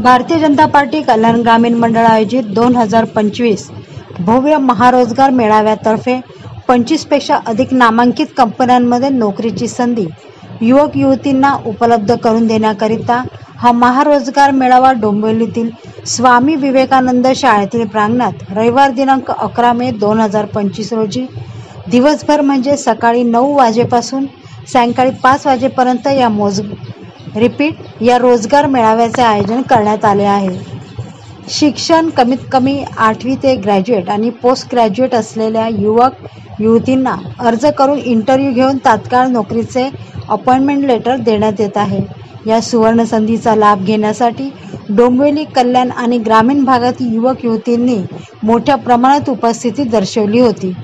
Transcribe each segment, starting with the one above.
Bharatiya Janata party कल्याण ग्रामीण मंडळ आयोजित 2025 भव्य महारोजगार मेळाव्यातर्फे 25 पेक्षा अधिक नामांकित कंपन्यांमध्ये नोकरीची संधी युवक युवतींना उपलब्ध करून देण्याकरिता हा महारोजगार मेळावा डोंबिवलीतील स्वामी विवेकानंद शाळेतील प्रांगणात रविवार दिनांक 11 मे 2025 रोजी दिवसभर म्हणजे सकाळी 9 वाजेपासून सायंकाळी 5 वाजेपर्यंत या रोजगार मेळाव्याचे आयोजन करण्यात आले आहे। शिक्षण कमीत कमी 8वी ते ग्रॅज्युएट आणि पोस्ट ग्रॅज्युएट असलेल्या युवक युवतींना अर्ज करून इंटरव्ह्यू घेऊन तात्काळ नोकरीचे अपॉइंटमेंट लेटर देण्यात येत आहे। या सुवर्ण संधीचा लाभ घेण्यासाठी डोंबिवली, कल्याण आणि ग्रामीण भागातील युवक युवतींनी मोठ्या प्रमाणात उपस्थिती दर्शवली होती।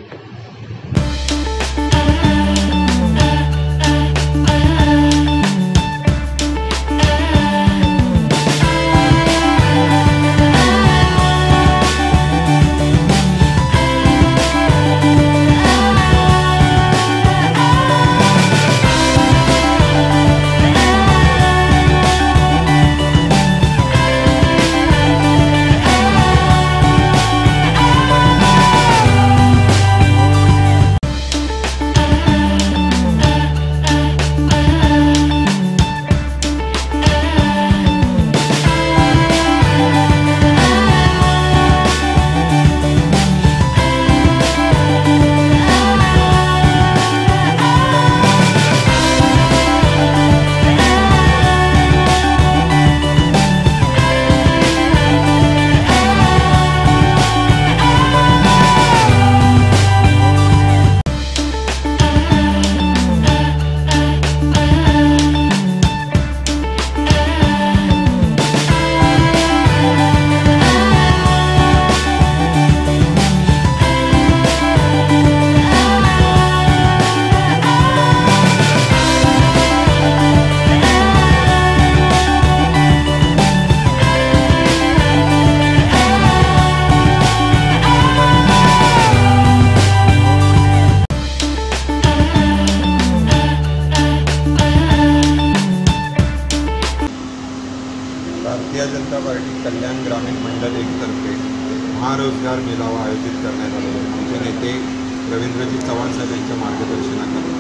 भारतीय जनता पार्टी कल्याण ग्रामीण मंडळ एकतर्फे महारोजगार मेळावा आयोजित करण्यात आलेला आहे। आमचे नेते रवींद्रजी चव्हाण साहेब यांच्या मार्गदर्शनाखाली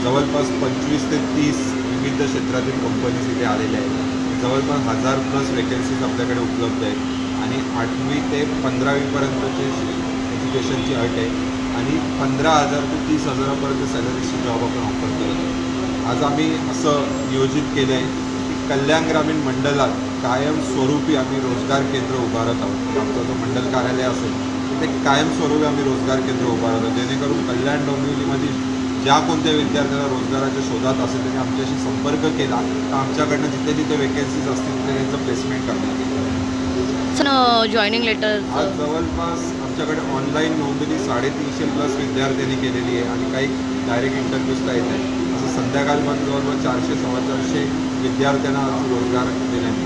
जवळपास 25 ते 30 विविध क्षेत्रातील कंपनीज इथे आलेल्या आहेत। जवळपास 1000+ वेकन्सीज आपल्याकडे उपलब्ध आहेत आणि 8वी ते 15वी पर्यंतचे एज्युकेशनची अट आहे आणि 15,000 ते 30,000पर्यंत सॅलरीची जॉब आपण ऑफर करत आहोत। आज आम्ही असं नियोजित केलं आहे कल्याण ग्रामीण मंडळात कायमस्वरूपी आम्ही रोजगार केंद्र उभारत आहोत। आमचं जो मंडल कार्यालय असेल तिथे कायमस्वरूपी आम्ही रोजगार केंद्र उभारत आहोत, जेणेकरून कल्याण डोंबिवलीमधील ज्या कोणत्या विद्यार्थ्यांना रोजगाराच्या शोधात असेल त्यांनी आमच्याशी संपर्क केला तर आमच्याकडनं जिथे जिथे वेकन्सीज असतील तिथे त्यांचं प्लेसमेंट करण्यात येईल। जॉईनिंग लेटर आज जवळपास आमच्याकडे ऑनलाईन नोंदणी 350+ विद्यार्थ्यांनी केलेली आहे आणि काही डायरेक्ट इंटरव्ह्यूजला येत आहेत। असं संध्याकाळपर्यंत जवळपास 400-450 विद्यार्थ्यांना रोजगार देण्यात